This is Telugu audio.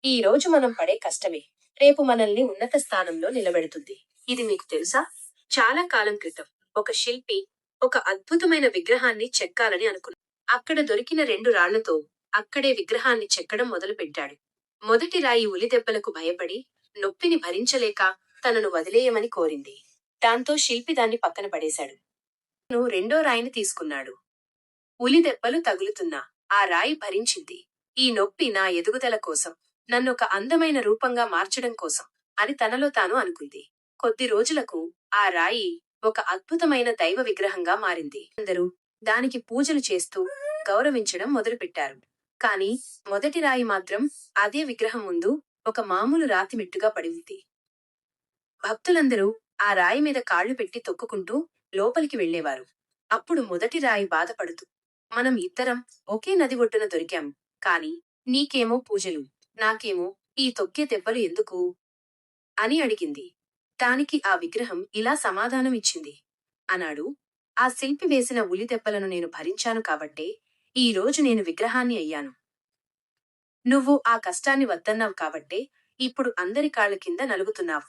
ఈ రోజు మనం పడే కష్టమే రేపు మనల్ని ఉన్నత స్థానంలో నిలబెడుతుంది. ఇది మీకు తెలుసా? చాలా కాలం క్రితం ఒక శిల్పి ఒక అద్భుతమైన విగ్రహాన్ని చెక్కాలని అనుకున్నాడు. అక్కడ దొరికిన 2 రాళ్లతో అక్కడే విగ్రహాన్ని చెక్కడం మొదలుపెట్టాడు. మొదటి రాయి ఉలి దెబ్బలకు భయపడి, నొప్పిని భరించలేక తనను వదిలేయమని కోరింది. దాంతో శిల్పి దాన్ని పక్కన పడేశాడు. తను రెండో రాయిని తీసుకున్నాడు. ఉలి దెబ్బలు తగులుతున్నా ఆ రాయి భరించింది. ఈ నొప్పి నా ఎదుగుదల కోసం, నన్నొక అందమైన రూపంగా మార్చడం కోసం అని తనలో తాను అనుకుంది. కొద్ది రోజులకు ఆ రాయి ఒక అద్భుతమైన దైవ విగ్రహంగా మారింది. అందరూ దానికి పూజలు చేస్తూ గౌరవించడం మొదలుపెట్టారు. కాని మొదటి రాయి మాత్రం అదే విగ్రహం ముందు ఒక మామూలు రాతిమెట్టుగా పడింది. భక్తులందరూ ఆ రాయి మీద కాళ్లు పెట్టి తొక్కుకుంటూ లోపలికి వెళ్ళేవారు. అప్పుడు మొదటి రాయి బాధపడుతూ, మనం ఇద్దరం ఒకే నది ఒడ్డున దొరికాం. కాని నీకేమో పూజలు, నాకేమో ఈ తొక్కే దెబ్బలు ఎందుకు అని అడిగింది. దానికి ఆ విగ్రహం ఇలా సమాధానం ఇచ్చింది. అన్నాడు, ఆ శిల్పి వేసిన ఉలి దెబ్బలను నేను భరించాను కాబట్టే ఈ రోజు నేను విగ్రహాన్ని అయ్యాను. నువ్వు ఆ కష్టాన్ని వద్దన్నావు కాబట్టే ఇప్పుడు అందరి కాళ్ళ కింద నలుగుతున్నావు.